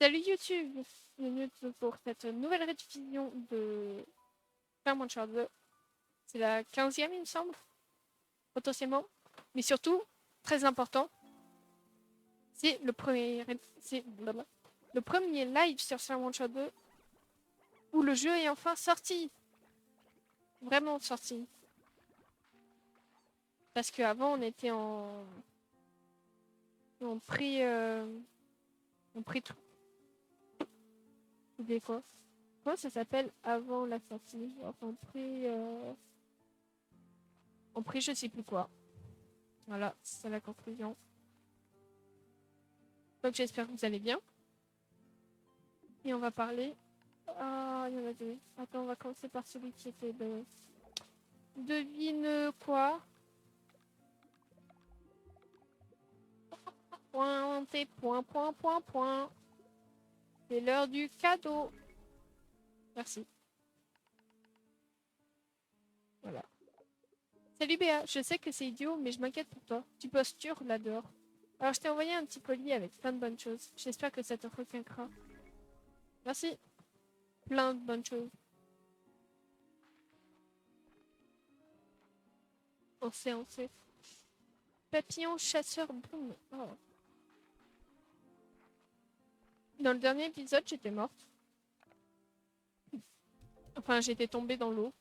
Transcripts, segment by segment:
Salut YouTube, bienvenue pour cette nouvelle rediffusion de Clairement Shore 2. C'est la 15e il me semble, potentiellement. Mais surtout, très important, c'est le premier live sur Clairement Shore 2 où le jeu est enfin sorti. Vraiment sorti. Parce qu'avant on était en prix... en prix tout. Oubliez quoi. Comment ça s'appelle avant la sortie? Enfin, en prix je sais plus quoi. Voilà, c'est la conclusion. Donc j'espère que vous allez bien. Et on va parler... Ah, il y en a deux. Attends, on va commencer par celui qui était de... Devine quoi? Pointez, point, point, point, point. C'est l'heure du cadeau. Merci. Voilà. Salut Béa, je sais que c'est idiot, mais je m'inquiète pour toi. Tu postures là dehors. Alors je t'ai envoyé un petit colis avec plein de bonnes choses. J'espère que ça te requinquera. Merci. Plein de bonnes choses. On sait. Papillon chasseur boum. Oh. Dans le dernier épisode, j'étais morte. Enfin, j'étais tombée dans l'eau.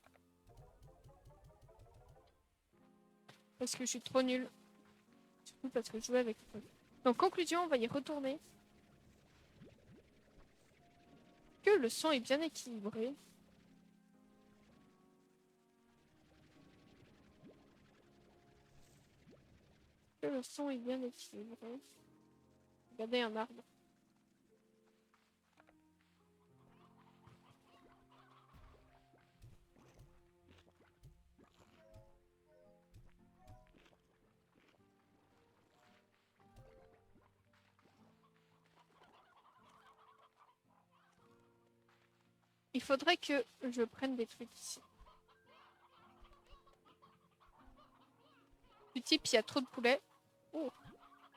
Parce que je suis trop nulle. Surtout parce que je jouais avec le feu. Donc, conclusion, on va y retourner. Que le son est bien équilibré. Que le son est bien équilibré. Regardez un arbre. Il faudrait que je prenne des trucs ici. Du type, il y a trop de poulets. Oh,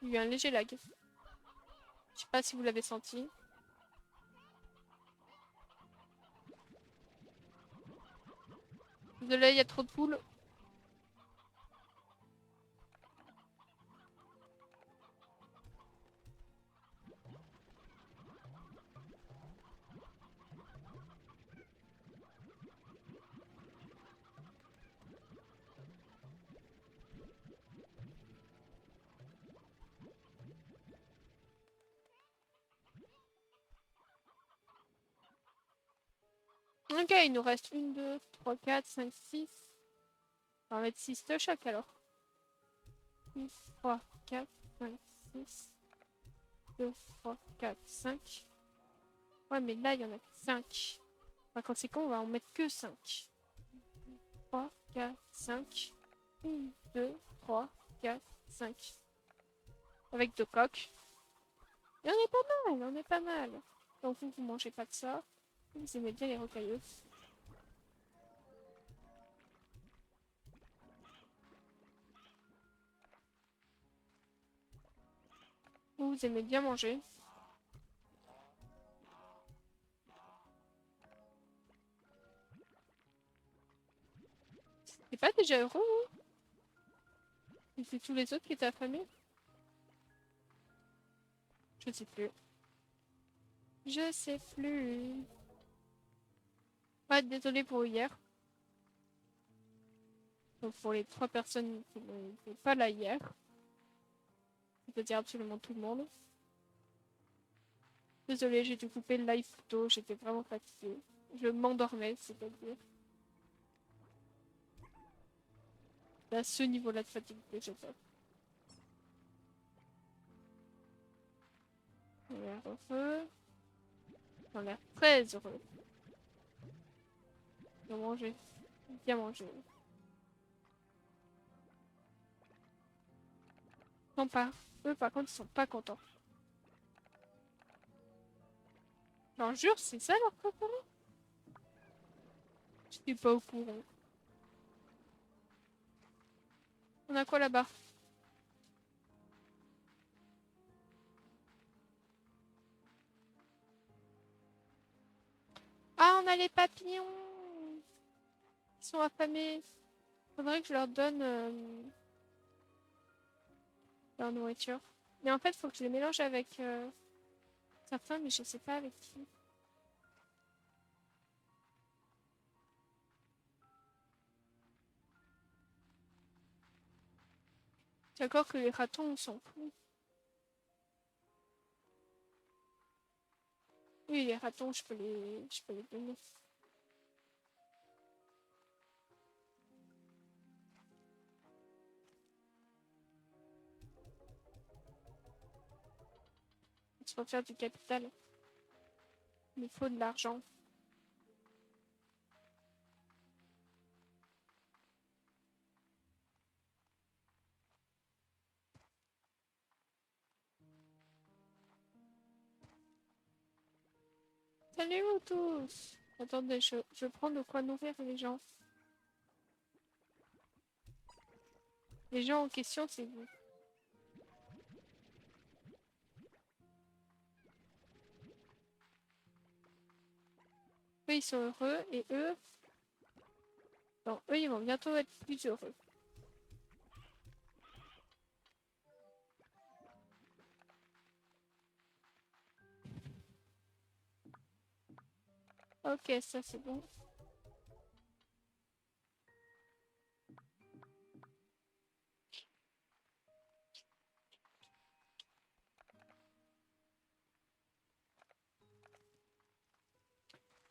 il y a eu un léger lag. Je sais pas si vous l'avez senti. Désolé, il y a trop de poules. Ok, il nous reste 1, 2, 3, 4, 5, 6. On va mettre 6 de chaque alors. 1, 3, 4, 5, 6. 2, 3, 4, 5. Ouais, mais là, il y en a que 5. Par conséquent, on va en mettre que 5. 3, 4, 5. 1, 2, 3, 4, 5. Avec 2 coques. Et on est pas mal, on est pas mal. Donc vous mangez pas de ça. Vous aimez bien les rocailleux. Vous aimez bien manger. T'es pas déjà heureux, hein? Et c'est tous les autres qui étaient affamés? Je sais plus. Je sais plus. Ouais, désolé pour hier. Donc pour les 3 personnes qui n'étaient pas là hier. C'est-à-dire absolument tout le monde. Désolé, j'ai dû couper le live plus tôt. J'étais vraiment fatiguée. Je m'endormais, c'est-à-dire. C'est à ce niveau-là de fatigue que j'ai pas. On a l'air heureux. On a l'air très heureux. Bien manger. Bien manger. Non pas. Eux par contre ils sont pas contents. J'en jure, c'est ça leur préféré? Je suis pas au courant. On a quoi là-bas? on a les papillons. Ils sont affamés. Faudrait que je leur donne leur nourriture. Mais en fait, faut que je les mélange avec certains, mais je sais pas avec qui. D'accord que les ratons, on s'en fout. Oui, les ratons, je peux les donner. Il faut faire du capital. Il me faut de l'argent. Salut vous tous. Attendez, je prends de quoi nourrir les gens. Les gens en question, c'est vous. Eux, ils sont heureux et eux... Non, eux, ils vont bientôt être plus heureux. Ok, ça c'est bon.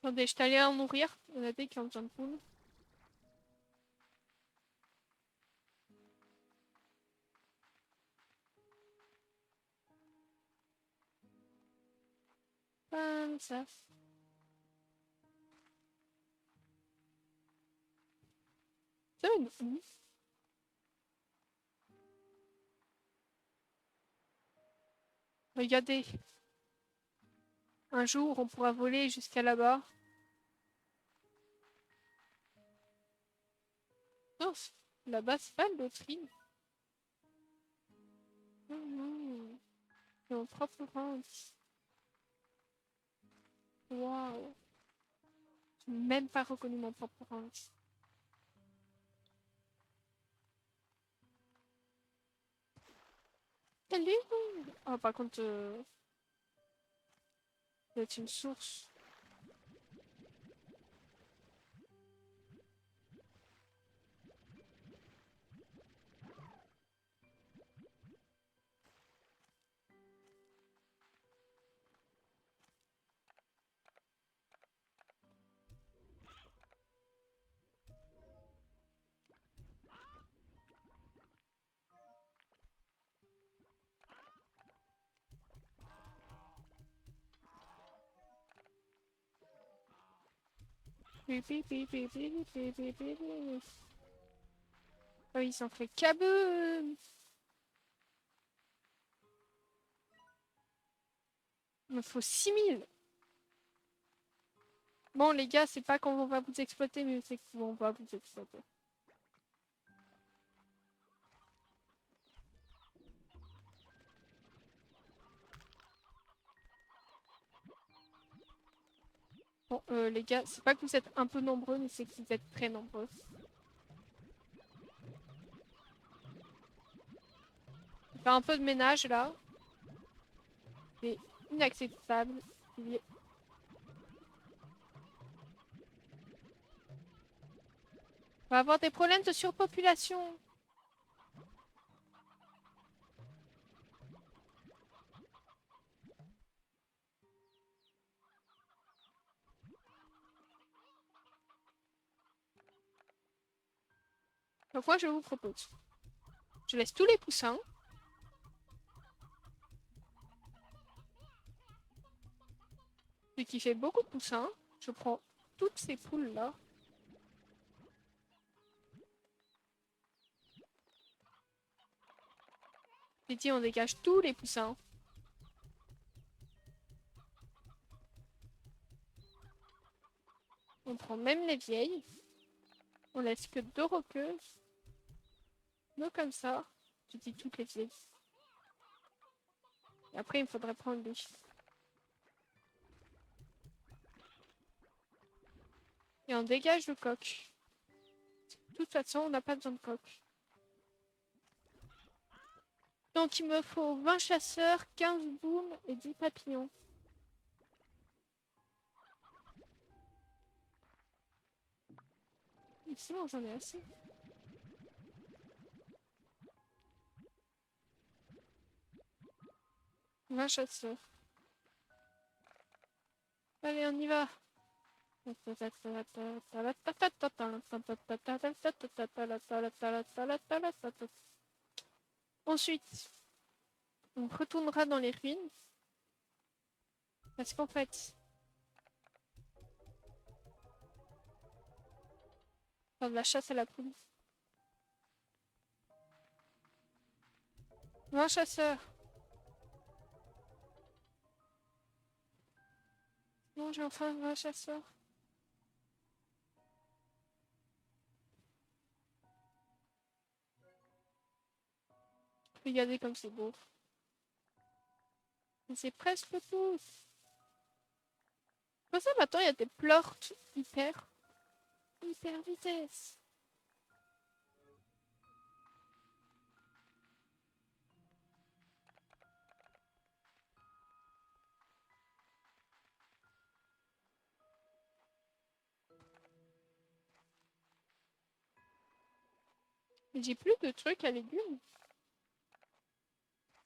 Attendez, je t'allais en nourrir. Il y en a des qui ont besoin de poules. Comme ça. C'est une poule. Regardez. Un jour, on pourra voler jusqu'à là-bas. Non, là-bas, c'est pas une loterie. Non, non. C'est mon propre ranch. Waouh. J'ai même pas reconnu mon propre ranch. Salut. Oh, par contre, c'est une source. Oh, il s'en fait kaboom. Il me faut 6000. Bon, les gars, c'est pas qu'on va vous exploiter, mais c'est qu'on va vous exploiter. Bon, les gars, c'est pas que vous êtes un peu nombreux, mais c'est que vous êtes très nombreux. Je vais faire un peu de ménage, là. C'est inacceptable. Il est... On va avoir des problèmes de surpopulation. Donc moi, je vous propose. Je laisse tous les poussins. Vu qu'il fait beaucoup de poussins, je prends toutes ces poules-là. J'ai dit, on dégage tous les poussins. On prend même les vieilles. On laisse que 2 roqueuses. 2 comme ça. Je dis toutes les vieilles. Et après, il me faudrait prendre des... Et on dégage le coq. De toute façon, on n'a pas besoin de coq. Donc il me faut 20 chasseurs, 15 booms et 10 papillons. Et sinon, j'en ai assez. « 20 chasseurs. Allez, on y va. Ensuite, on retournera dans les ruines. Parce qu'en fait, faire de la chasse à la poule. 20 chasseurs. Non, j'ai enfin 20 chasseurs. Regardez comme c'est beau. C'est presque tout. Comme ça, maintenant, il y a des plorts hyper vitesse. J'ai plus de trucs à légumes.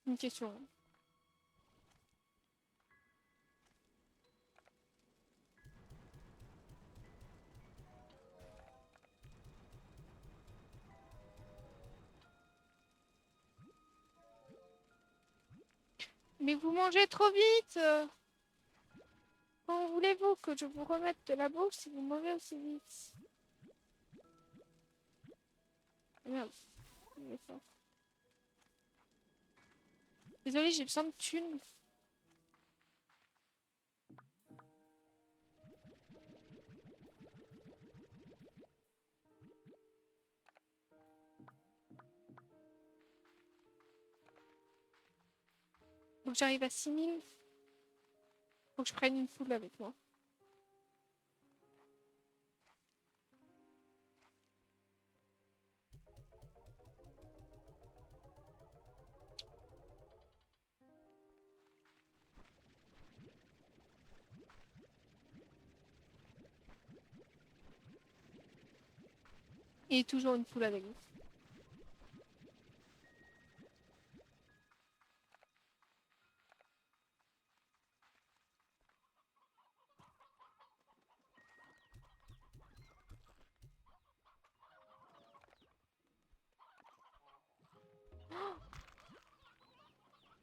Une question. Mais vous mangez trop vite. Quand voulez-vous que je vous remette de la bouffe si vous mangez aussi vite? Merde. Désolée, j'ai besoin de thunes. Faut que j'arrive à 6000. Faut que je prenne une poule avec moi. Et toujours une poule avec vous.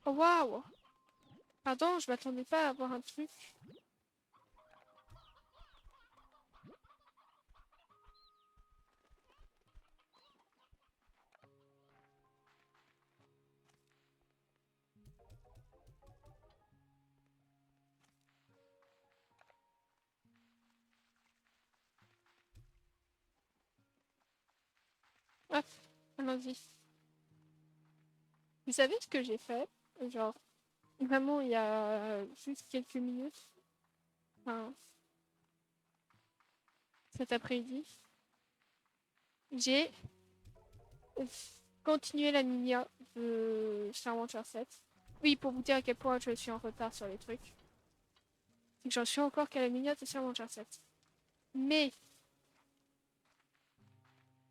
Oh waouh! Pardon, je m'attendais pas à avoir un truc. Hop, allons-y. Vous savez ce que j'ai fait? Genre, vraiment, il y a juste quelques minutes. Enfin, cet après-midi. J'ai continué la minia de Charmander 7. Oui, pour vous dire à quel point je suis en retard sur les trucs. C'est que j'en suis encore qu'à la minia de Charmander 7. Mais,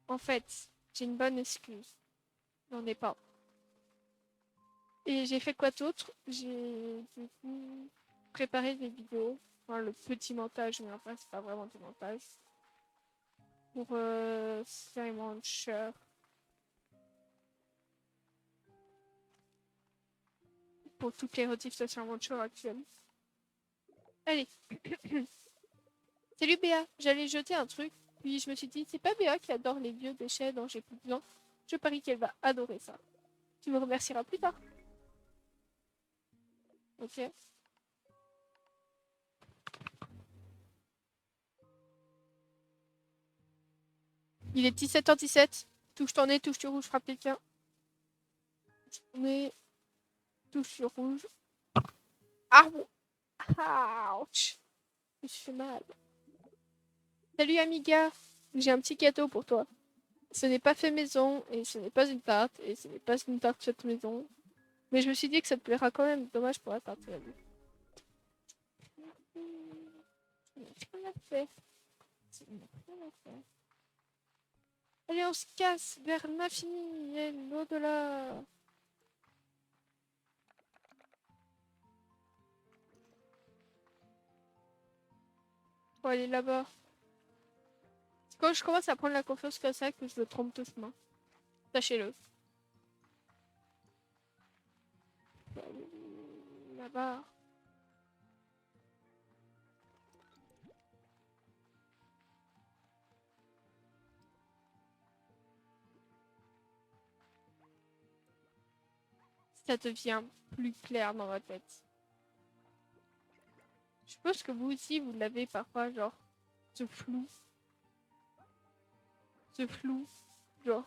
en fait, j'ai une bonne excuse. J'en ai pas. Et j'ai fait quoi d'autre? J'ai du coup préparé des vidéos. Enfin, le petit montage, mais enfin, c'est pas vraiment du montage. Pour Launcher. Pour toutes les rediffs de Launcher actuelles. Allez. Salut Béa, j'allais jeter un truc. Puis je me suis dit, c'est pas Béa qui adore les vieux déchets dont j'ai plus besoin. Je parie qu'elle va adorer ça. Tu me remercieras plus tard. Ok. Il est 17h17. Touche ton nez, touche sur rouge, frappe quelqu'un. Touche ton nez, touche sur rouge. Ah! Ouch! Je me suis fait mal. Salut Amiga, j'ai un petit cadeau pour toi. Ce n'est pas fait maison, et ce n'est pas une tarte, et ce n'est pas une tarte faite maison. Mais je me suis dit que ça te plaira quand même, dommage pour la tarte. Rien à faire. Rien à faire. Allez, on se casse vers l'infini et l'au-delà. Faut aller là-bas. C'est quand je commence à prendre la confiance comme ça que je me trompe de chemin. Sachez-le. Là-bas. Ça devient plus clair dans ma tête. Je pense que vous aussi, vous l'avez parfois, genre, ce flou. Ce flou. Genre,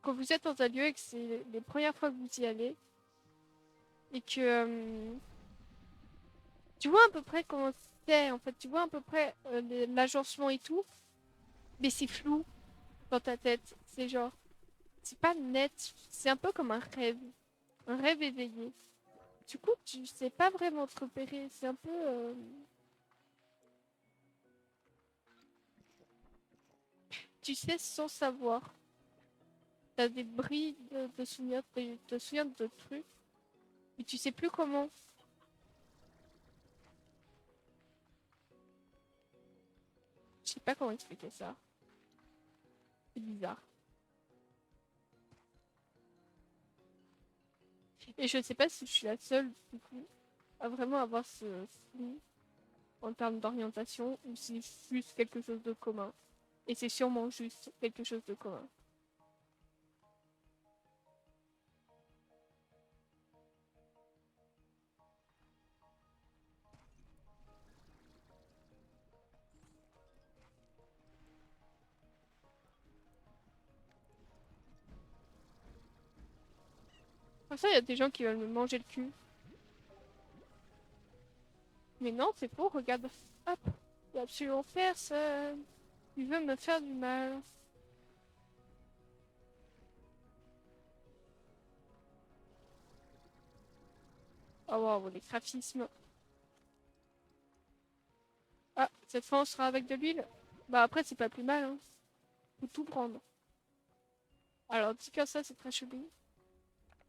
quand vous êtes dans un lieu et que c'est les premières fois que vous y allez, et que tu vois à peu près comment c'est, en fait, tu vois à peu près l'agencement et tout, mais c'est flou dans ta tête. C'est genre, c'est pas net, c'est un peu comme un rêve éveillé. Du coup, tu sais pas vraiment te repérer, c'est un peu... tu sais sans savoir. T'as des bris de souvenirs, te souviens de trucs, mais tu sais plus comment. Je sais pas comment expliquer ça. C'est bizarre. Et je sais pas si je suis la seule, du coup, à vraiment avoir ce flou en termes d'orientation, ou si c'est juste quelque chose de commun. Et c'est sûrement juste quelque chose de commun. Pour ça, il y a des gens qui veulent me manger le cul. Mais non, c'est faux, regarde. Hop, il y a absolument personne. Il veut me faire du mal. Oh waouh, les graphismes. Ah, cette fois on sera avec de l'huile. Bah après, c'est pas plus mal, hein. Faut tout prendre. Alors, dit comme ça, c'est très chelou.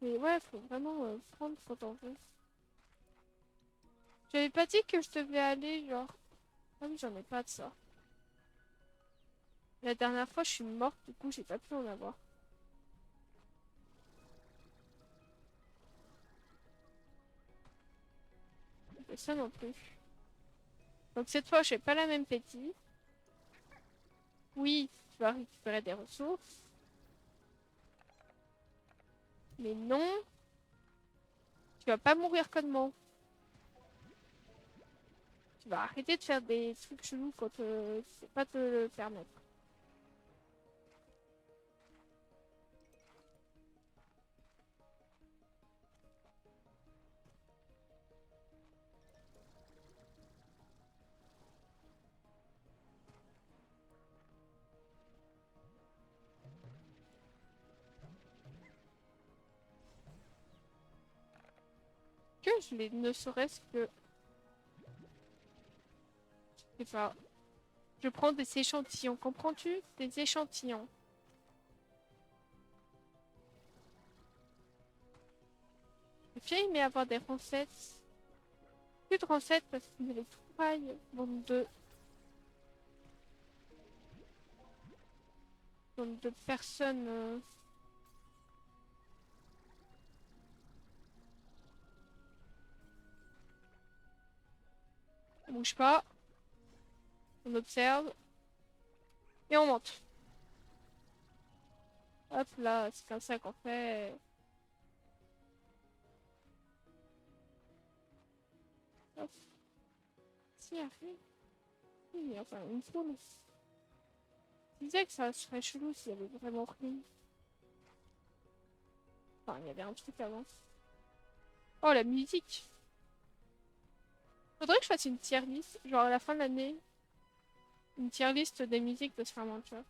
Mais ouais, faut vraiment prendre quand on veut. J'avais pas dit que je devais aller, genre. Ah oui, j'en ai pas de ça. La dernière fois, je suis morte, du coup, j'ai pas pu en avoir. Et ça non plus. Donc cette fois, je fais pas la même pétille. Oui, tu vas récupérer des ressources. Mais non, tu vas pas mourir connement. Tu vas arrêter de faire des trucs chelous quand tu sais pas te le permettre. Que je les ne serait-ce que... Je sais pas. Je prends des échantillons, comprends-tu? Des échantillons. J'ai bien aimé avoir des recettes. Plus de recettes parce que les trouvailles, bande de personnes... On bouge pas, on observe et on monte. Hop là, c'est comme ça qu'on fait. Hop, si, arrive. Oui, enfin, une foule. Je disais que ça serait chelou s'il y avait vraiment rien. Enfin, il y avait un truc avant. Oh, la musique! Faudrait que je fasse une tier list, genre à la fin de l'année. une tier list des musiques de Slamanture.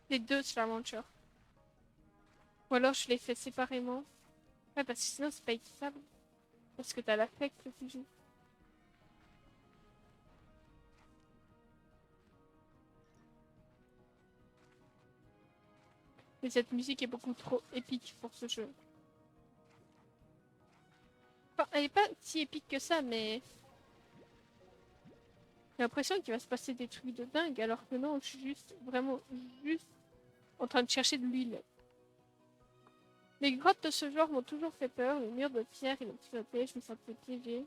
Les deux Slamanture. Ou alors je les fais séparément. Ouais, parce que sinon c'est pas équitable. Parce que t'as l'affect que tu joues. Mais cette musique est beaucoup trop épique pour ce jeu. Enfin, elle est pas si épique que ça, mais... J'ai l'impression qu'il va se passer des trucs de dingue, alors que non, je suis juste, vraiment, juste en train de chercher de l'huile. Les grottes de ce genre m'ont toujours fait peur, les murs de pierre et l'obscurité, je me sentais piégée.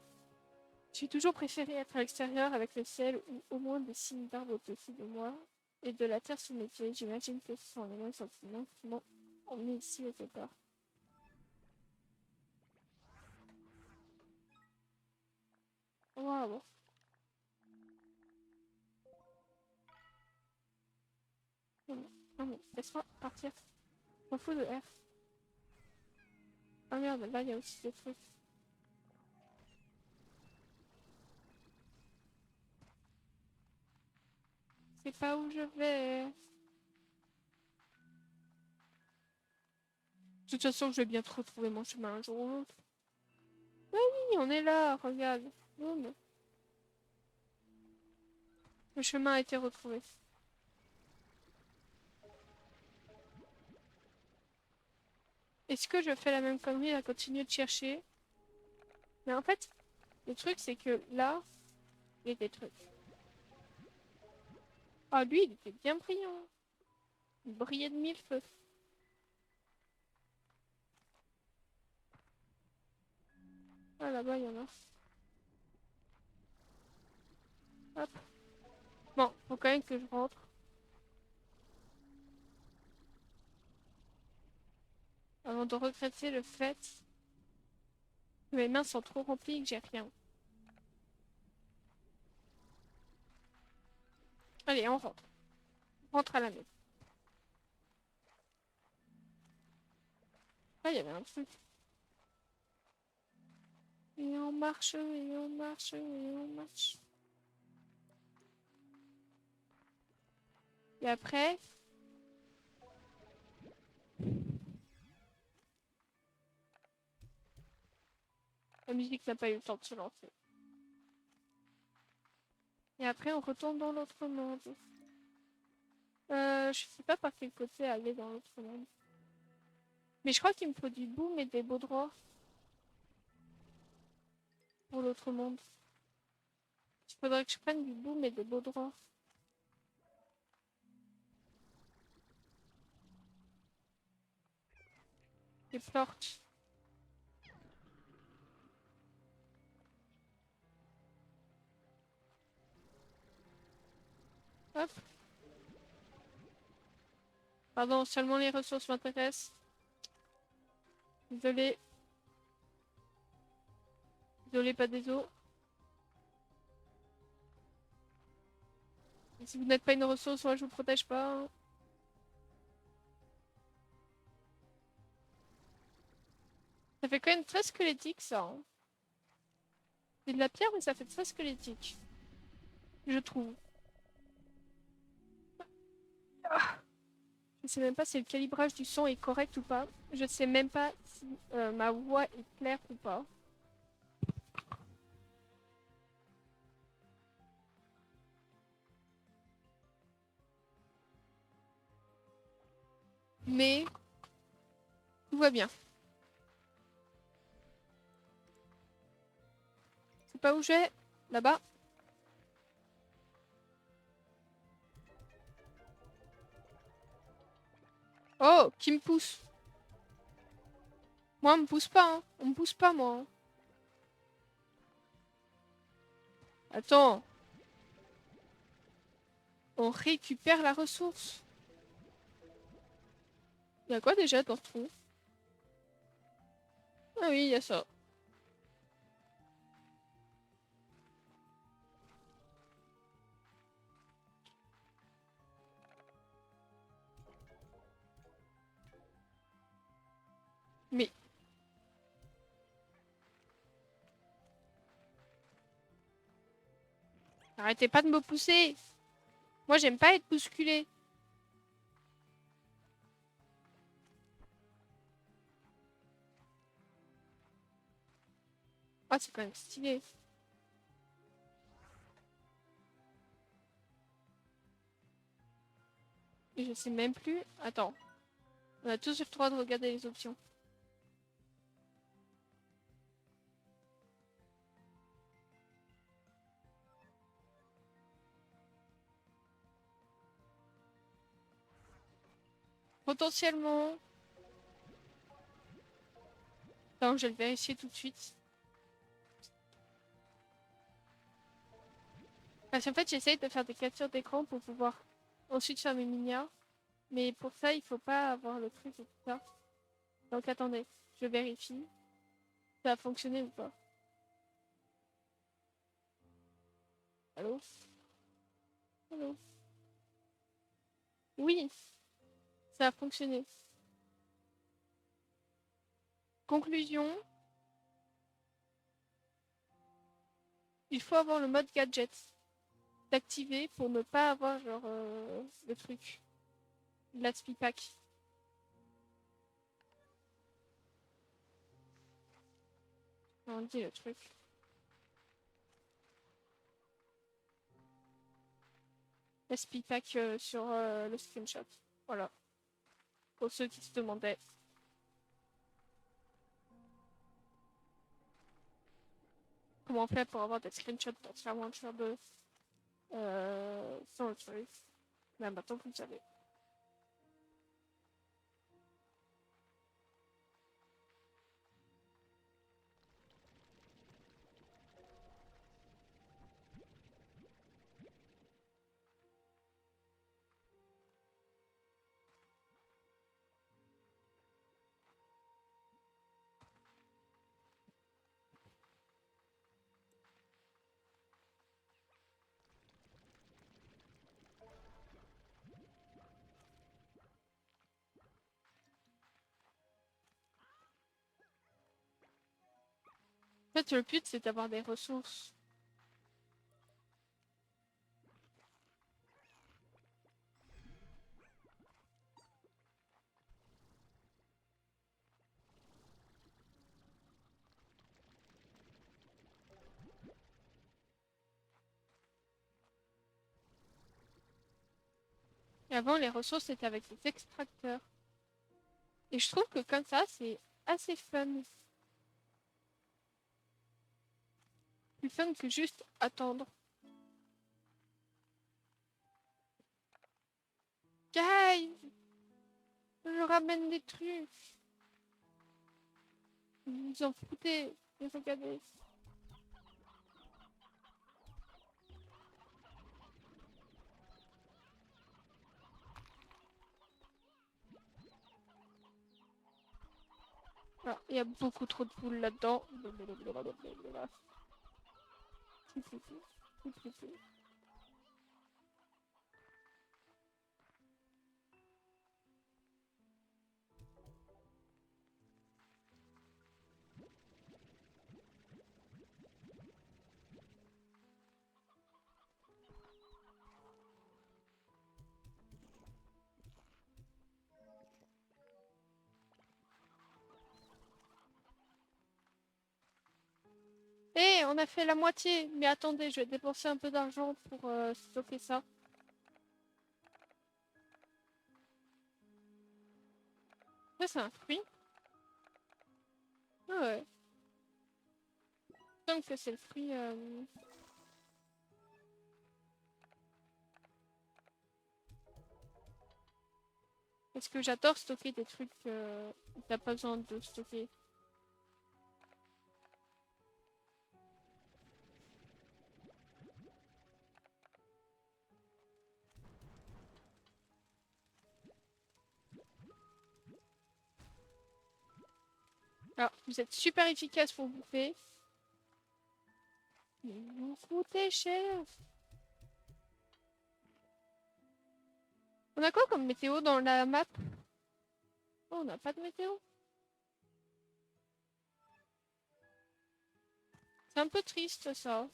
J'ai toujours préféré être à l'extérieur avec le ciel ou au moins des signes d'arbres au-dessus de moi et de la terre sous mes pieds. J'imagine que ce sont les mêmes sentiments qui m'ont emmené ici au départ. Waouh. Non mais, laisse-moi partir. Je m'en fous de R. Ah merde, là il y a aussi des trucs. C'est pas où je vais. De toute façon, je vais bientôt retrouver mon chemin un jour ou l'autre. Oui, on est là, regarde. Boum. Le chemin a été retrouvé. Est-ce que je fais la même connerie à continuer de chercher? Mais en fait, le truc c'est que là, il y a des trucs. Ah, lui, il était bien brillant. Il brillait de mille feux. Ah, là-bas, il y en a. Hop. Bon, faut quand même que je rentre. Avant de regretter le fait que mes mains sont trop remplies et que j'ai rien. Allez, on rentre. On rentre à la maison. Ah, il y avait un truc. Et on marche, et on marche, et on marche. Et après, la musique n'a pas eu le temps de se lancer. Et après, on retourne dans l'autre monde. Je sais pas par quel côté aller dans l'autre monde. Mais je crois qu'il me faut du boom et des beaux droits pour l'autre monde. Il faudrait que je prenne du boom et des beaux droits. Des torches. Hop. Pardon, seulement les ressources m'intéressent. Désolé. Désolé, pas des os. Et si vous n'êtes pas une ressource, moi je vous protège pas. Hein. Ça fait quand même très squelettique ça. Hein. C'est de la pierre, mais ça fait très squelettique. Je trouve. Ah. Je sais même pas si le calibrage du son est correct ou pas. Je sais même pas si ma voix est claire ou pas. Mais tout va bien. C'est pas où je vais. Là-bas. Oh, qui me pousse. Moi, on me pousse pas. Hein. On me pousse pas, moi. Hein. Attends. On récupère la ressource. Il y a quoi déjà dans ce trou? Ah oui, il y a ça. Mais Arrêtez pas de me pousser. Moi, j'aime pas être bousculée. Oh, c'est quand même stylé. Et je sais même plus. Attends. On a tous le droit de regarder les options. Potentiellement. Attends, je vais le vérifier tout de suite. Parce qu'en fait, j'essaye de faire des captures d'écran pour pouvoir ensuite faire mes miniatures. Mais pour ça, il faut pas avoir le truc et tout ça. Donc attendez, je vérifie. Ça a fonctionné ou pas? Allô? Allô? Oui, ça a fonctionné. Conclusion, il faut avoir le mode gadget d'activer pour ne pas avoir genre le truc. La pack. On dit le truc. La pack sur le screenshot. Voilà. Pour ceux qui se demandaient. Comment on fait pour avoir des screenshots pour faire Witcher 2 sans le truc. Là maintenant vous le savez. En fait, le but, c'est d'avoir des ressources. Et avant, les ressources, c'était avec les extracteurs. Et je trouve que comme ça, c'est assez fun. Plus fun que juste attendre. Guys, je ramène des trucs. Vous vous en foutez. Et regardez. Alors, il y a beaucoup trop de poules là-dedans. Eh, on a fait la moitié. Mais attendez, je vais dépenser un peu d'argent pour stocker ça. Ça, c'est un fruit. Ah ouais. Donc que c'est le fruit. Parce que j'adore stocker des trucs où t'as pas besoin de stocker. Alors, vous êtes super efficace pour bouffer. Mais vous coûtez cher. On a quoi comme météo dans la map? Oh, on n'a pas de météo. C'est un peu triste ça.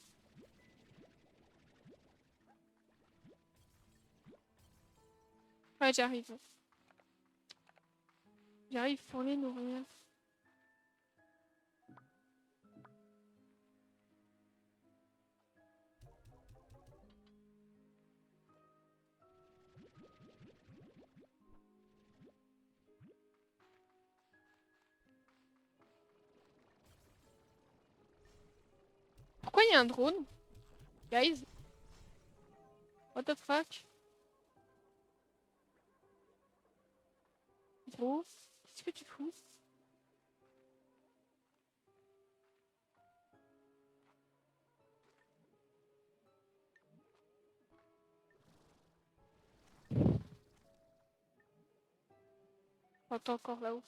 Ouais, j'arrive. J'arrive pour les nourrir. Pourquoi il y a un drone? Guys? What the fuck? Gros, qu'est-ce que tu fous? Oh, t'es encore là-haut.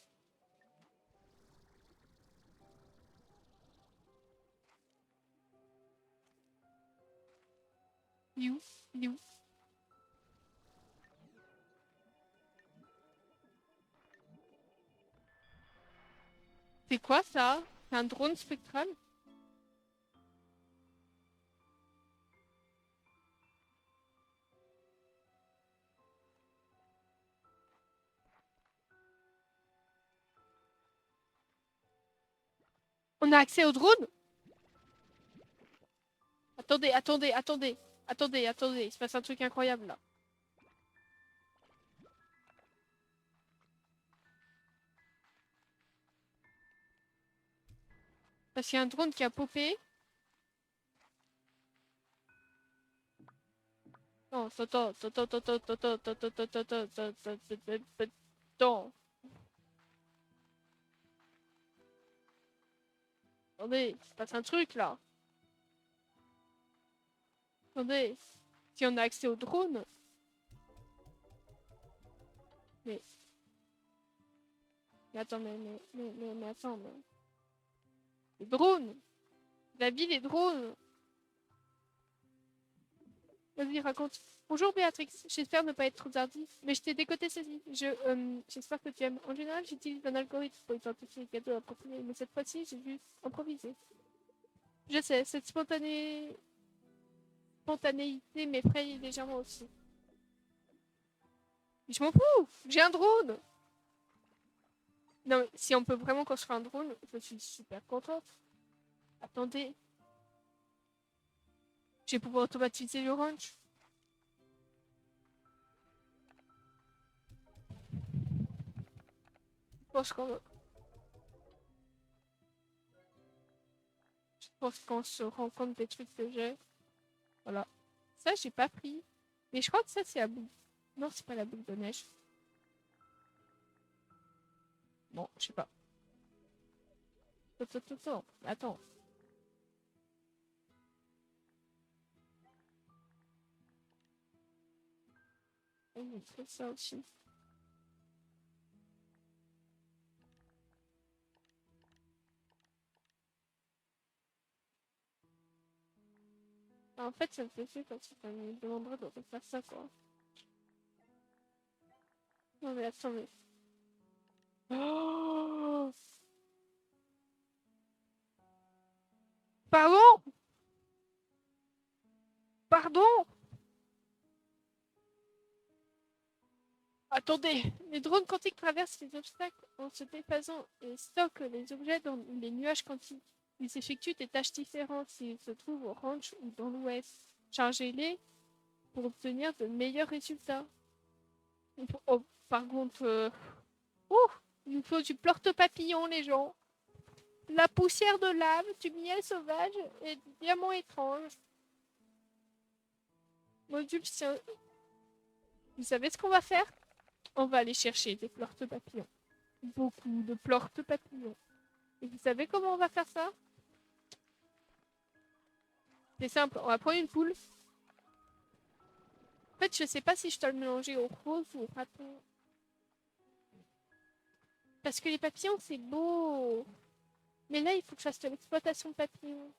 You, you. C'est quoi ça? C'est un drone spectral? On a accès au drone? Attendez, attendez, attendez. Attendez, attendez. Il se passe un truc incroyable là. Parce qu'il y a un drone qui a popé. Non, attends, attends, attends, attends, attends, attends, attends, attends, attends, attends. Attendez, il se passe un truc là. Attendez. Si on a accès au drone. Mais. Mais attends, mais attends, mais. Les drones! La vie des drones! Vas-y, raconte. Bonjour Béatrix, j'espère ne pas être trop tardif, mais je t'ai décoté ceci. J'espère que tu aimes. En général, j'utilise un algorithme pour identifier les cadeaux appropriés, mais cette fois-ci, j'ai dû improviser. Je sais, cette spontanéité m'effraie légèrement aussi. Mais je m'en fous! J'ai un drone! Non, mais si on peut vraiment construire un drone, je suis super contente. Attendez. Je vais pouvoir automatiser le ranch. Je pense qu'on se rend compte des trucs que j'ai. Voilà. Ça, j'ai pas pris. Mais je crois que ça, c'est la boule. Non, c'est pas la boule de neige. Bon, je sais pas. Attends. On fait ça aussi. En fait, ça me fait chier quand tu me demanderais de faire ça, quoi. Non, mais attends, mais... Oh, pardon? Pardon? Attendez, les drones quantiques traversent les obstacles en se déphasant et stockent les objets dans les nuages quantiques. Ils effectuent des tâches différentes s'ils se trouvent au ranch ou dans l'ouest. Chargez-les pour obtenir de meilleurs résultats. Oh, par contre, il nous faut du porte-papillon, les gens. La poussière de lave, du miel sauvage et du diamant étrange. Module, vous savez ce qu'on va faire? On va aller chercher des porte-papillons. Beaucoup de porte-papillons. Et vous savez comment on va faire ça? C'est simple, on va prendre une poule. En fait, je sais pas si je dois le mélanger au rose ou au raton. Parce que les papillons, c'est beau. Mais là, il faut que je fasse de l'exploitation de papillons.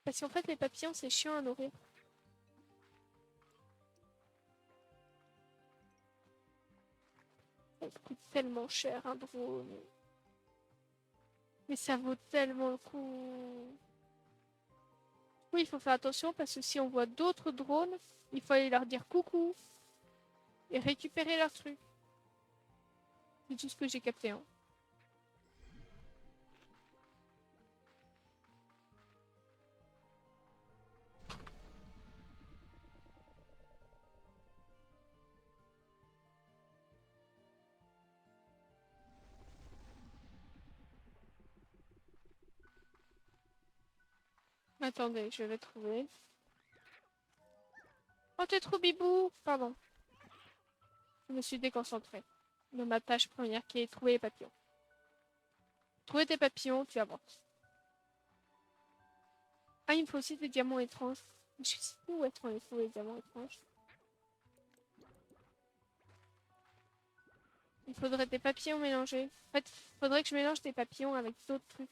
Parce qu'en fait, les papillons, c'est chiant à nourrir. Ça coûte tellement cher, un drone. Mais ça vaut tellement le coup. Oui, il faut faire attention parce que si on voit d'autres drones, il faut aller leur dire coucou. et récupérer leur truc. C'est tout ce que j'ai capté. Hein. Attendez, je vais trouver. Oh, t'es trop bibou! Pardon. Je me suis déconcentrée de ma tâche première qui est trouver les papillons. Trouver tes papillons, tu avances. Ah, il me faut aussi des diamants étranges. Je sais pas où est-ce qu'on les trouve les diamants étranges. Il faudrait des papillons mélangés. En fait, il faudrait que je mélange des papillons avec d'autres trucs.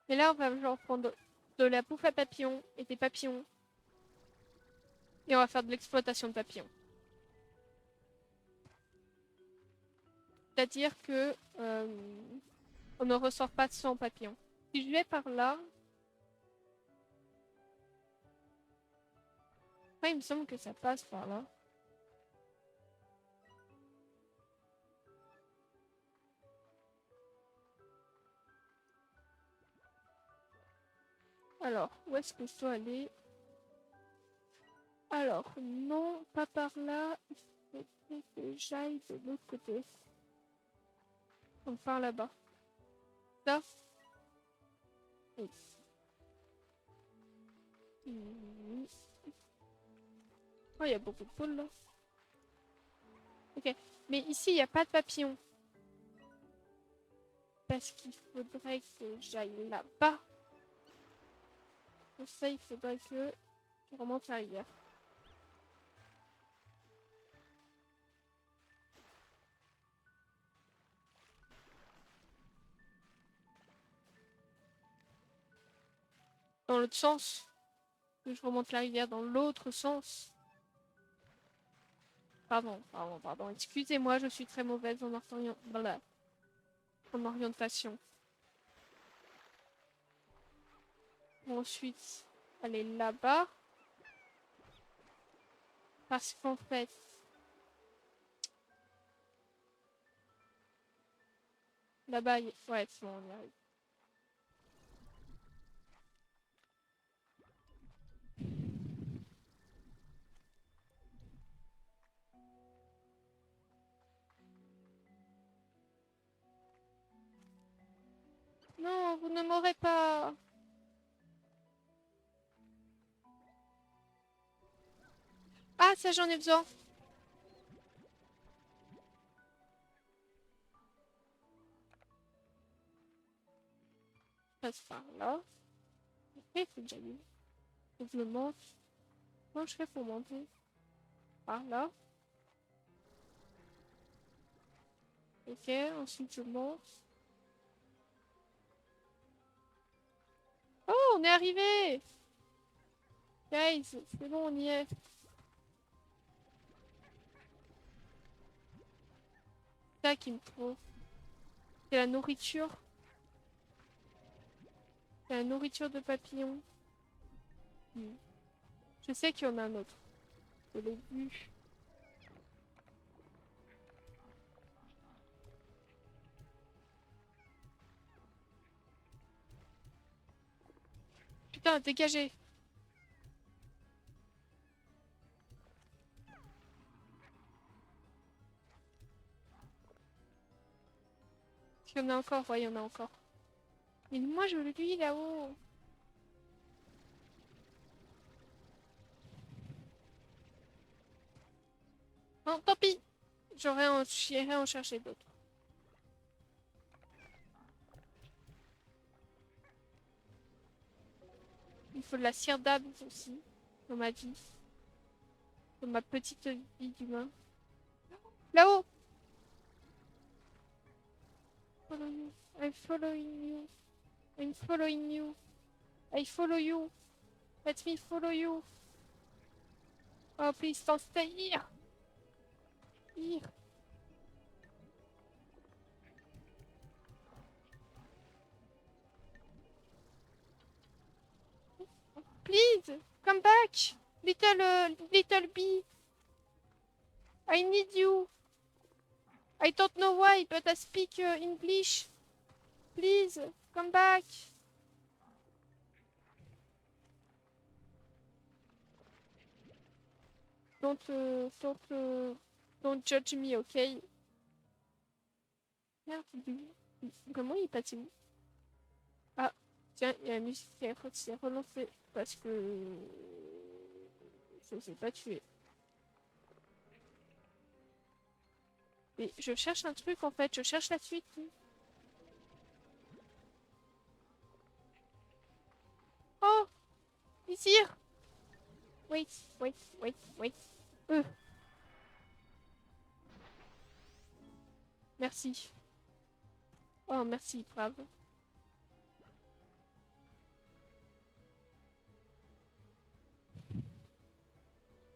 Mais là, on va genre prendre de la bouffe à papillons et des papillons. Et on va faire de l'exploitation de papillons. C'est-à-dire que on ne ressort pas sans papillons. Si je vais par là... Ouais, il me semble que ça passe par là. Alors, où est-ce que je dois aller? Alors, non, pas par là. Il faudrait que j'aille de l'autre côté. Donc par là-bas. Ça. Oui. Oh, il y a beaucoup de poules là. Ok. Mais ici, il n'y a pas de papillons. Parce qu'il faudrait que j'aille là-bas. Pour ça, il faudrait que je remonte la rivière. Dans l'autre sens. Que je remonte la rivière dans l'autre sens. Pardon. Excusez-moi, je suis très mauvaise en orientation. Ensuite, aller là-bas. Parce qu'en fait... Là-bas, ouais, c'est bon, on y arrive. Non, vous ne m'aurez pas. Ah, ça, j'en ai besoin. Je passe par là. Ok, c'est déjà vu. Faut que je monte. Comment je fais pour monter? Par là. Ok, ensuite je monte. Oh, on est arrivé! Guys, c'est bon, on y est. C'est ça qu'il me faut. C'est la nourriture. C'est la nourriture de papillon. Je sais qu'il y en a un autre. Je l'ai vu. Putain, dégagez! Il y en a encore, ouais, il y en a encore. Mais moi, je veux lui là-haut. Non, tant pis. J'irai en chercher d'autres. Il faut de la cire d'âme aussi, dans ma vie. Dans ma petite vie d'humain. Là-haut! Follow you. I'm following you. I'm following you. I follow you. Let me follow you. Oh, please don't stay here. Here. Please, come back. Little bee. I need you. I don't know why, but I speak English. Please, come back. Don't judge me, okay? Merde, vraiment, il est passé où? Ah, tiens, il y a la musique qui s'est relancée parce que je ne sais pas tuer. Mais je cherche un truc en fait, je cherche la suite. Oh, ici. Wait, wait, wait, wait. Merci. Oh, merci, brave.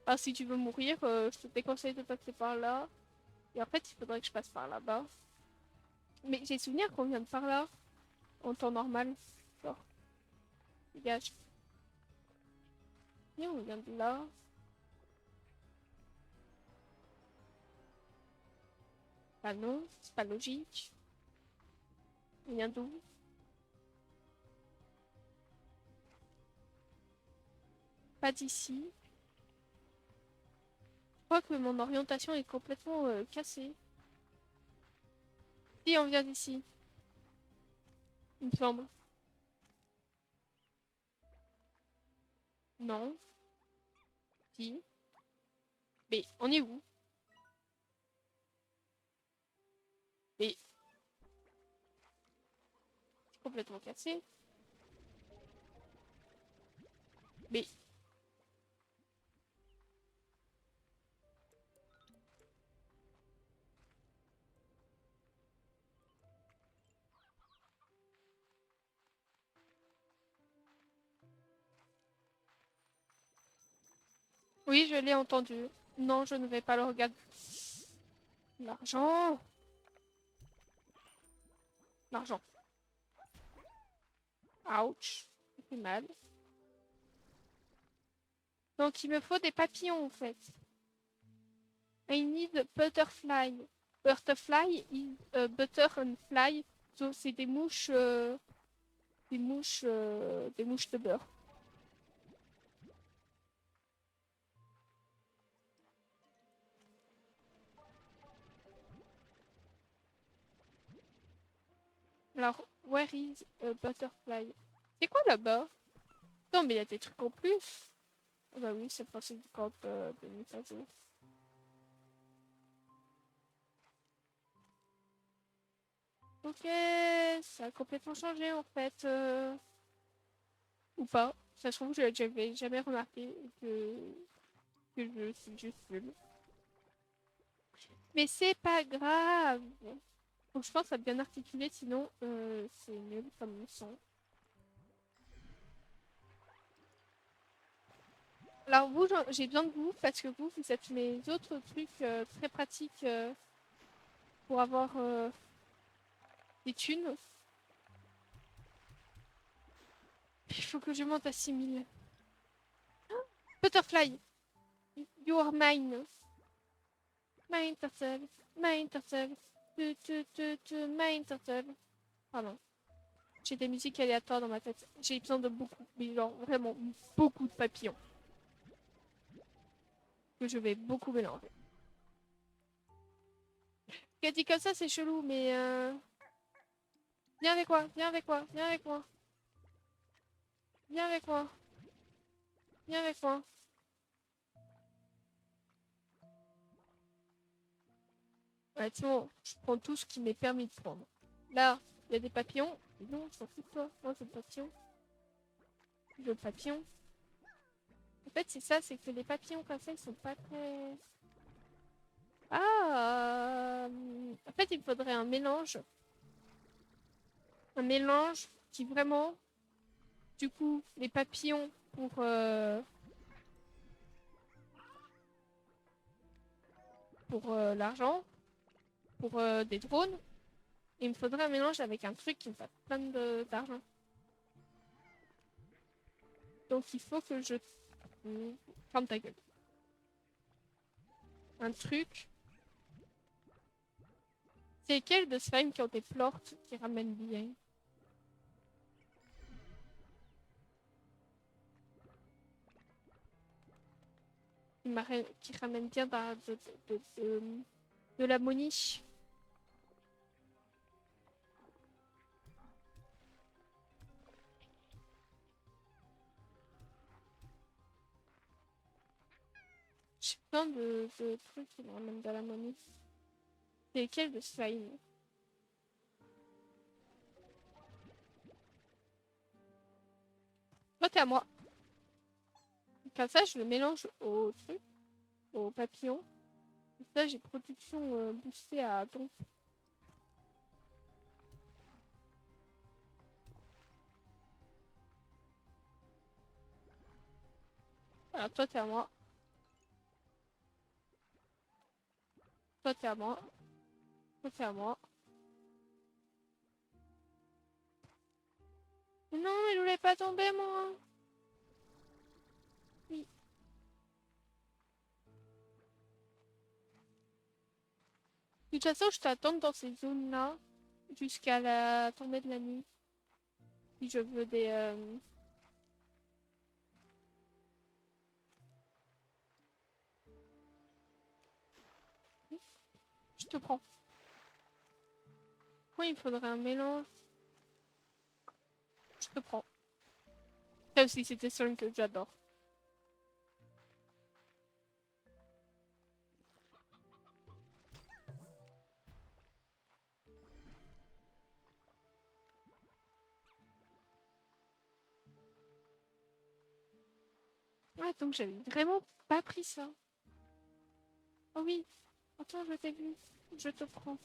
Ah, si tu veux mourir, je te déconseille de passer par là. Et en fait, il faudrait que je passe par là-bas. Mais j'ai souvenir qu'on vient de par là. En temps normal. Genre, dégage. Et on vient de là. Bah non, c'est pas logique. On vient d'où? Pas d'ici. Je crois que mon orientation est complètement cassée. Si, on vient d'ici. Il me semble. Non. Si. Mais on est où? Mais c'est complètement cassé. Mais oui, je l'ai entendu. Non, je ne vais pas le regarder. L'argent. L'argent. Ouch. Ça fait mal. Donc il me faut des papillons en fait. I need butterfly. Butterfly is butter and fly. So, c'est des mouches, des mouches de beurre. Alors, where is a butterfly? C'est quoi là-bas? Non, mais il y a des trucs en plus. Ah bah oui, c'est le principe du camp de mise à jour. Ok, ça a complètement changé en fait. Ou pas. Ça se trouve, j'avais jamais remarqué que je suis juste nulle. Mais c'est pas grave. Donc je pense à bien articuler, sinon c'est nul comme son. Alors vous, j'ai besoin de vous parce que vous êtes mes autres trucs très pratiques pour avoir des thunes. Il faut que je monte à 6000. Butterfly, you are mine. Mine turtle, mine turtle, mine turtle. Pardon. J'ai des musiques aléatoires dans ma tête. J'ai besoin de beaucoup, mais genre vraiment beaucoup de papillons. Que je vais beaucoup mélanger. Qui a dit comme ça, c'est chelou, mais viens avec moi, viens avec moi, viens avec moi. Viens avec moi. Viens avec moi. Ouais, c'est bon, je prends tout ce qui m'est permis de prendre. Là, il y a des papillons. Non, je s'en fous de toi. Moi, je veux le papillon. Je veux le papillon. En fait, c'est ça, c'est que les papillons comme ça, ils sont pas très... Ah en fait, il faudrait un mélange. Un mélange qui vraiment... Du coup, les papillons pour l'argent, pour des drones. Il me faudrait un mélange avec un truc qui me fasse plein d'argent. Donc il faut que je... Ferme ta gueule. un truc. C'est lesquels de slime qui ont des plortes qui ramènent bien? Qui ramènent bien de la moniche. J'ai plein de trucs qui me ramènent de la moniche. C'est lesquels de slime? Toi, t'es à moi. Comme ça, je le mélange au truc, au papillon. Comme ça, j'ai production boostée à don. Alors, toi, t'es à moi. Toi, t'es à moi. Toi, t'es à moi. Non, il voulait pas tomber, moi. Oui. De toute façon, je t'attends dans ces zones-là jusqu'à la tombée de la nuit. Si je veux des... Je te prends. Oui, il faudrait un mélange. Je te prends. Ça aussi, c'était celui que j'adore. Ah, donc j'avais vraiment pas pris ça. Oh oui. Attends, je t'ai vu. Je te prends.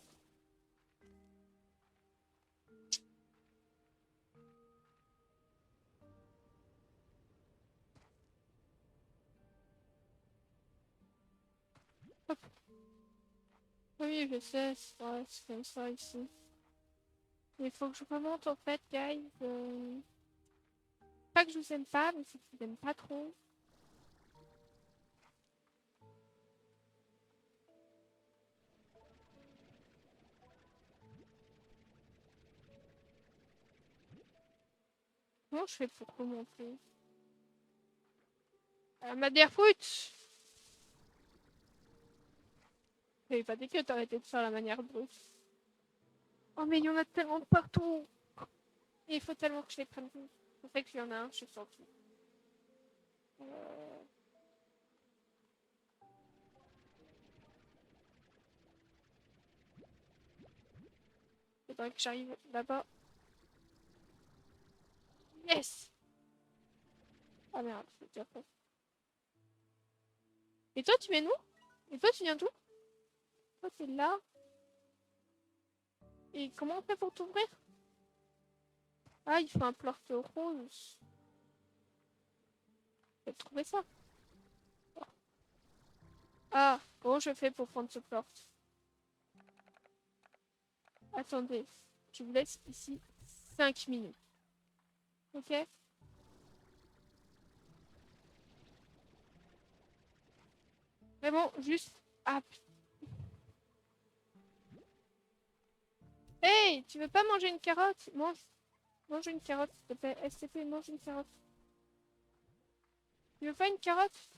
Hop. Oui, je sais. C'est comme ça ici. Mais il faut que je remonte en fait, guys. Pas que je vous aime pas, mais c'est que je vous aime pas trop. Comment je fais pour remonter? Madiafoot! J'avais pas dit que t'arrêtais de faire la manière brute. Oh, mais il y en a tellement de partout! Et il faut tellement que je les prenne tous. C'est vrai qu'il y en a un, je suis sortie. Euh... Faudrait que j'arrive là-bas. Yes! Ah merde, c'est déjà fait. Et toi, tu viens d'où? Et toi, tu viens d'où? Toi, t'es là. Et comment on fait pour t'ouvrir? Ah, il faut un porte rose. J'ai trouvé ça. Ah, comment je fais pour prendre ce porte? Attendez, je vous laisse ici 5 minutes. Ok? Vraiment, juste... Ah, hey, tu veux pas manger une carotte? Mange une carotte, s'il te plaît. STP, mange une carotte. Tu veux pas une carotte?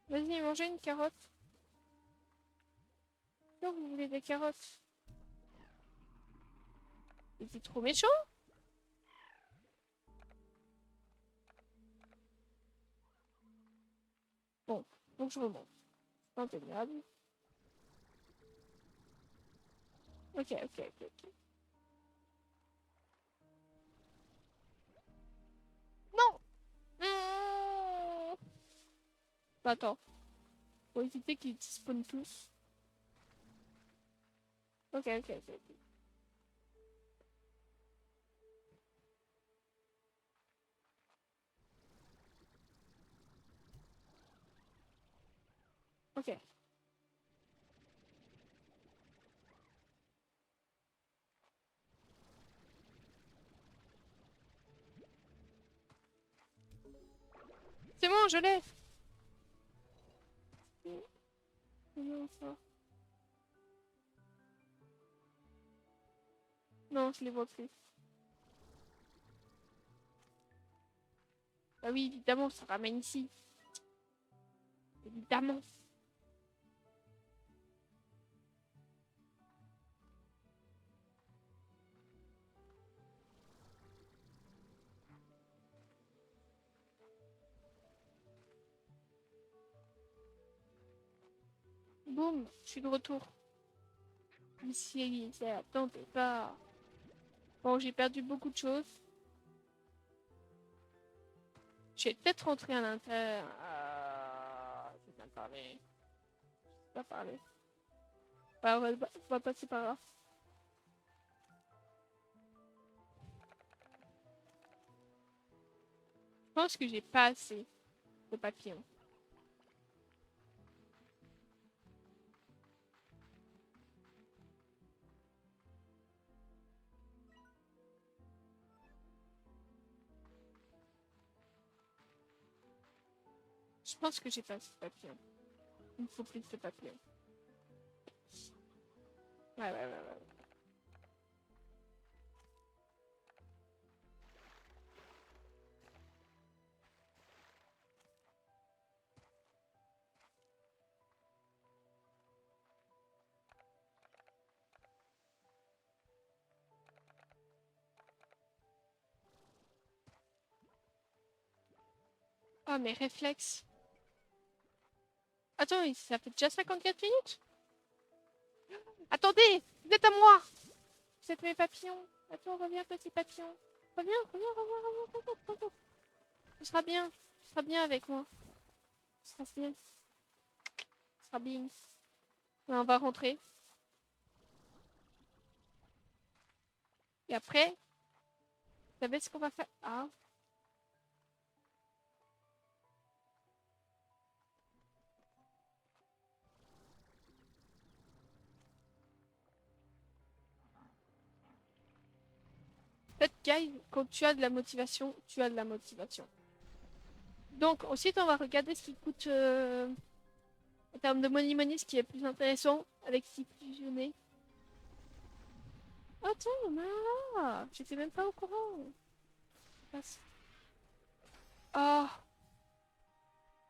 Vas-y, mangez une carotte. Non, vous voulez des carottes. C'est trop méchant. Bon, donc je remonte. Indéniable. Ok, ok, ok, ok. Non! Bah, attends, pour éviter qu'ils spawnent tous. Ok, ok, ok, ok. Ok. C'est bon, je l'ai. Non, ça. Non, je les vois plus. Bah oui, évidemment, ça ramène ici. Évidemment. Boum, je suis de retour. Ici, attendez pas. Bon, j'ai perdu beaucoup de choses. Je vais peut-être rentrer à l'intérieur. Je vais bien parler. Je vais pas parler. Bah, on va passer par là. Je pense que j'ai pas assez de papillons. Je pense que j'ai pas assez de papillons. Il me faut plus de papillons. Ouais. Ah, mes réflexes. Attends, ça fait déjà 54 minutes? Attendez, vous êtes à moi. Vous êtes mes papillons. Attends, reviens, petit papillon. Reviens. Tu seras bien. Tu seras bien avec moi. Tu seras bien. Tu seras bien. Ouais, on va rentrer. Et après, vous savez ce qu'on va faire? Ah. En fait, guys, quand tu as de la motivation, tu as de la motivation. Donc, ensuite, on va regarder ce qui coûte en termes de money, ce qui est plus intéressant avec ce qui fusionné. Attends, là, j'étais même pas au courant. Ah,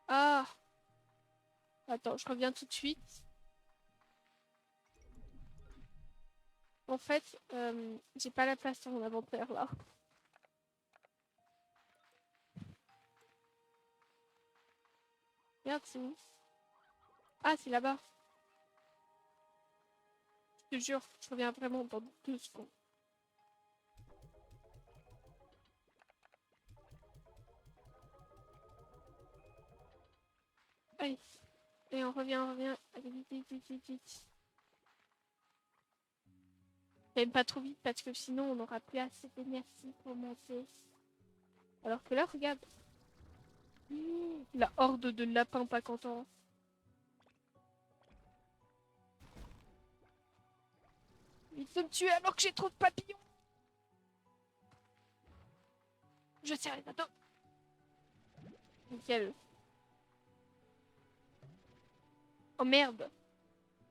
ah. Attends, je reviens tout de suite. En fait, j'ai pas la place sur mon inventaire là. Merde, c'est où? Ah, c'est là-bas. Je te jure, je reviens vraiment dans 2 secondes. Allez, et on revient. Allez, vite. Même pas trop vite parce que sinon on n'aura plus assez d'énergie pour monter. Alors que là, regarde. La horde de lapins pas contents. Ils veulent me tuer alors que j'ai trop de papillons. Je serre les bateaux. Nickel. Oh merde.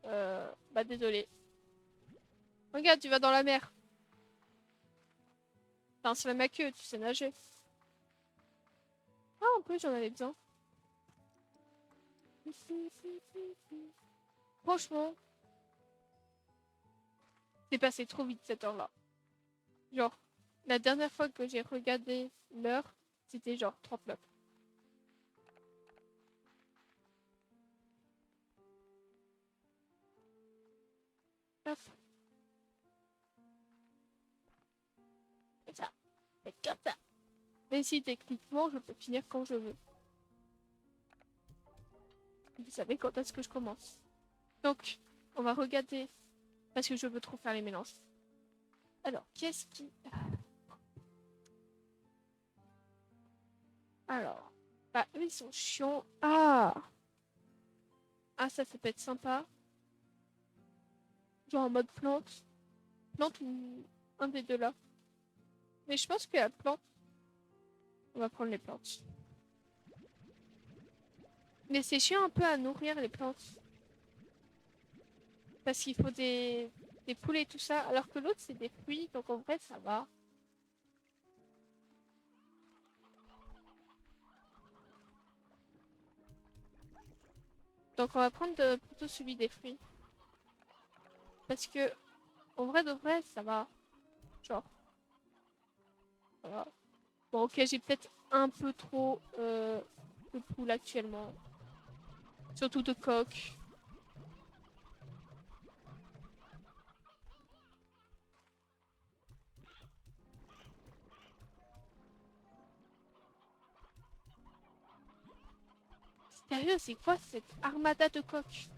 Bah désolé. Regarde, tu vas dans la mer. Enfin, c'est ma queue, tu sais nager. Ah, en plus, j'en avais besoin. Franchement, c'est passé trop vite cette heure-là. Genre, la dernière fois que j'ai regardé l'heure, c'était genre 39. Hop. Comme ça. Et comme ça. Mais si techniquement, je peux finir quand je veux. Vous savez quand est-ce que je commence. Donc, on va regarder. Parce que je veux trop faire les mélanges. Alors, qu'est-ce qui... Alors... Bah, eux, ils sont chiants. Ah! Ah, ça peut être sympa. Genre en mode plante. Plante ou un des deux là. Mais je pense que la plante... On va prendre les plantes. Mais c'est chiant un peu à nourrir les plantes. Parce qu'il faut des poulets et tout ça. Alors que l'autre, c'est des fruits. Donc en vrai, ça va. Donc on va prendre plutôt celui des fruits. Parce que, en vrai de vrai, ça va. Genre, ça va. Bon, ok, j'ai peut-être un peu trop de poules actuellement. Surtout de coqs. Sérieux, c'est quoi cette armada de coqs?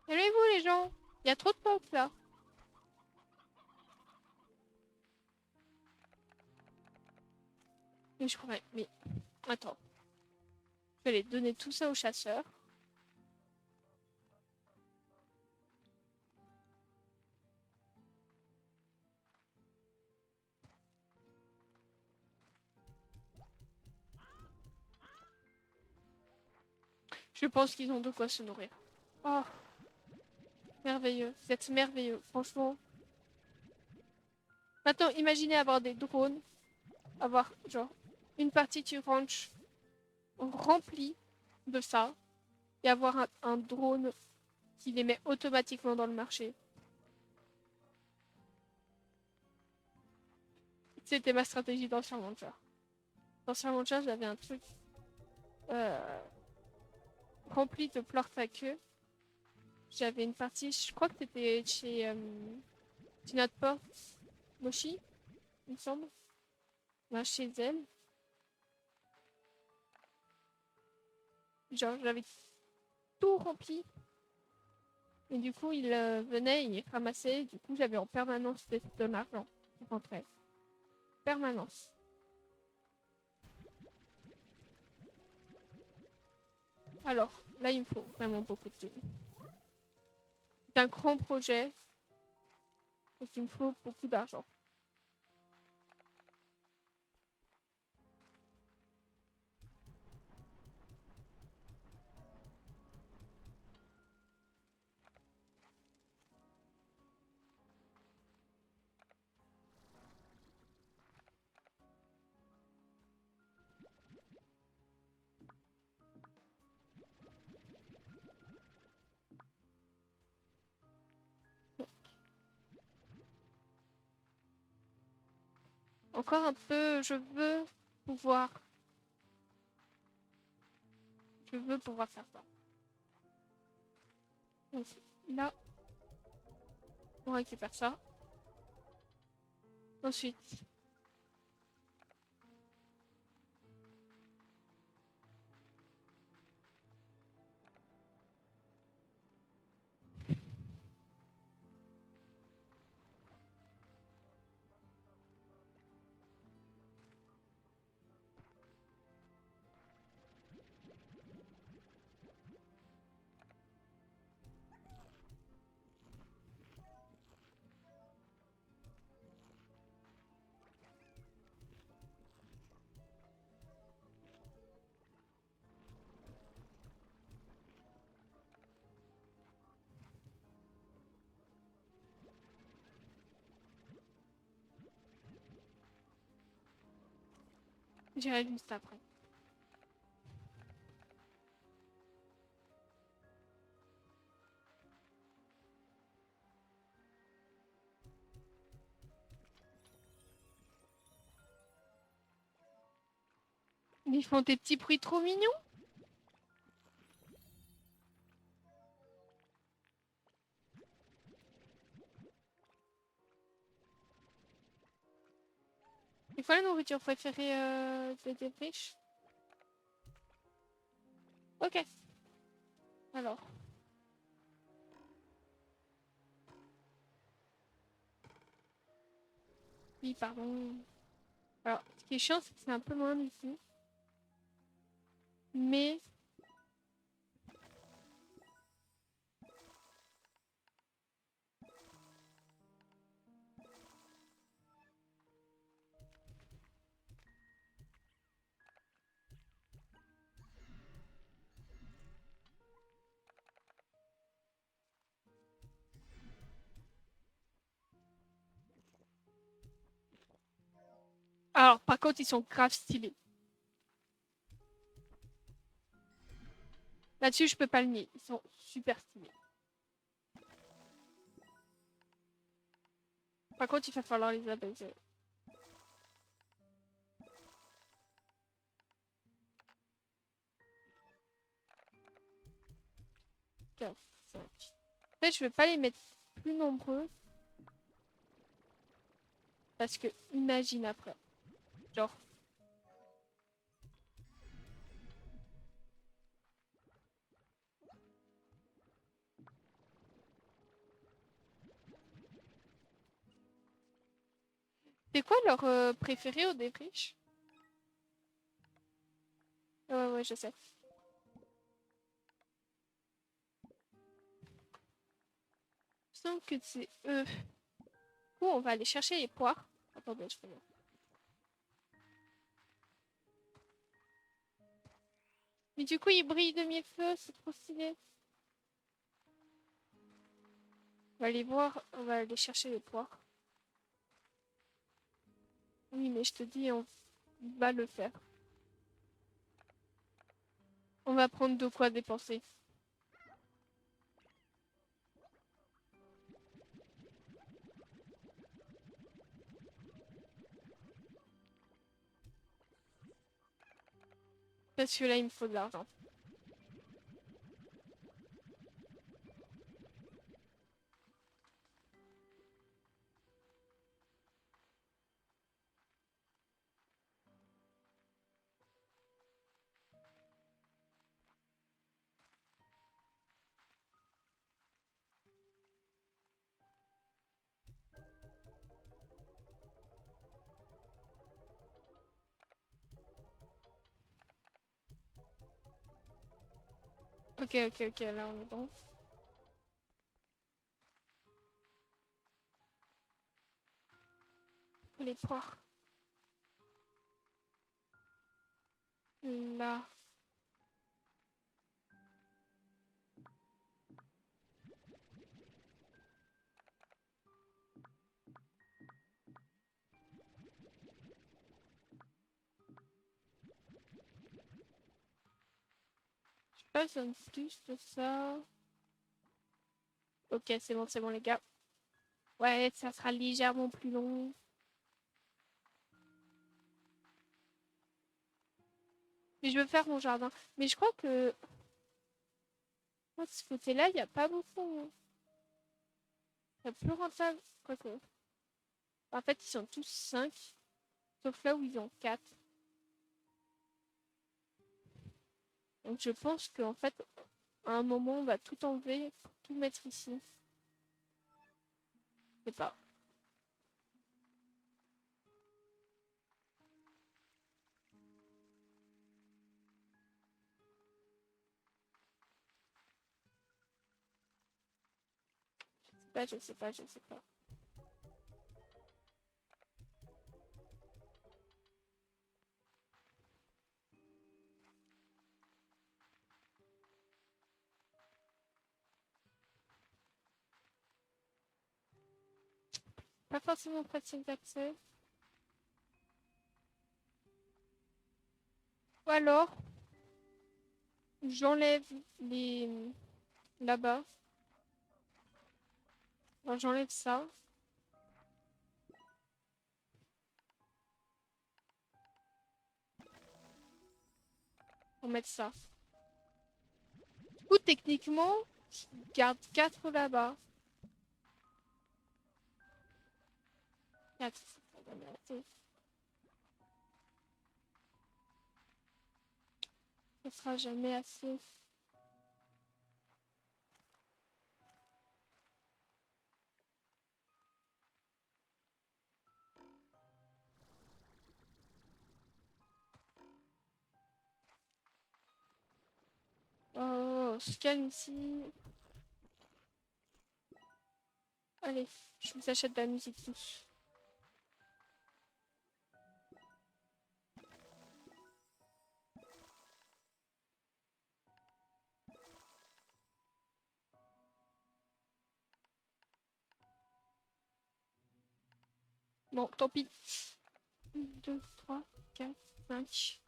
Calmez-vous les gens. Il y a trop de coqs là. Mais je crois... Mais attends. Je vais aller donner tout ça aux chasseurs. Je pense qu'ils ont de quoi se nourrir. Oh, merveilleux. Vous êtes merveilleux. Franchement. Maintenant, imaginez avoir des drones. Avoir, genre, une partie du ranch remplie de ça. Et avoir un drone qui les met automatiquement dans le marché. C'était ma stratégie dans Survivor. Dans Survivor, j'avais un truc euh, rempli de pleurs à queue. J'avais une partie, je crois que c'était chez notre pote Moshi, il me semble. Ben, chez elle. Genre, j'avais tout rempli. Et du coup, il venait, il ramassait. Du coup, j'avais en permanence de l'argent qui rentrait. Permanence. Alors, là, il me faut vraiment beaucoup de thunes. C'est un grand projet. Donc, il me faut beaucoup d'argent. Encore un peu, pouvoir, je veux pouvoir faire ça. Donc, là, on récupère ça. Ensuite, j'irai juste après. Ils font des petits bruits trop mignons. C'est quoi la nourriture préférée des riches? Ok. Alors. Oui, pardon. Alors, ce qui est chiant, c'est que c'est un peu loin d'ici. Mais... Alors, par contre, ils sont grave stylés. Là-dessus, je peux pas le nier. Ils sont super stylés. Par contre, il va falloir les apaiser. En fait, je vais pas les mettre plus nombreux. Parce que, imagine après. Genre. C'est quoi leur préféré au défriche? Ouais, ouais, je sais. Je sens que c'est eux. Du coup, on va aller chercher les poires. Attendez, je fais voir. Mais du coup, ils brillent de mille feux, c'est trop stylé. On va aller voir, on va aller chercher les poires. Oui, mais je te dis, on va le faire. On va prendre de quoi dépenser. Parce que là, il me faut de l'argent. Ok, ok, ok, là, on est bon. Les poires. Là. Je sais pas, ça me plus de ça. Ok, c'est bon, les gars. Ouais, ça sera légèrement plus long. Mais je veux faire mon jardin. Mais je crois que... Moi, de ce côté-là, il n'y a pas beaucoup. C'est plus rentable. Quoique. En fait, ils sont tous 5. Sauf là où ils ont 4. Donc je pense qu'en fait, à un moment, on va tout enlever pour tout mettre ici. Je sais pas. Je sais pas, je sais pas. Pas forcément pratique d'accès. Ou alors, j'enlève les... là-bas. Alors, j'enlève ça. Pour mettre ça. Du coup, techniquement, je garde 4 là-bas. 4. Ça sera jamais assez. Oh, je calme ici. Allez, je vous achète de la musique tous. Bon, tant pis. 1, 2, 3, 4, 5.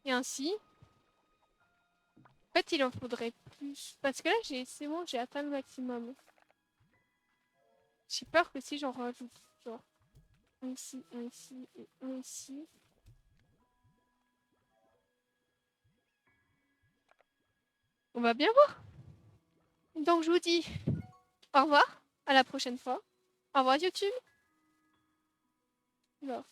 Et ainsi. En fait, il en faudrait plus. Parce que là, c'est bon, j'ai atteint le maximum. J'ai peur que si j'en rajoute, genre, un ici, un ici et un ici. On va bien voir. Donc, je vous dis au revoir. À la prochaine fois. Au revoir, YouTube. Alors.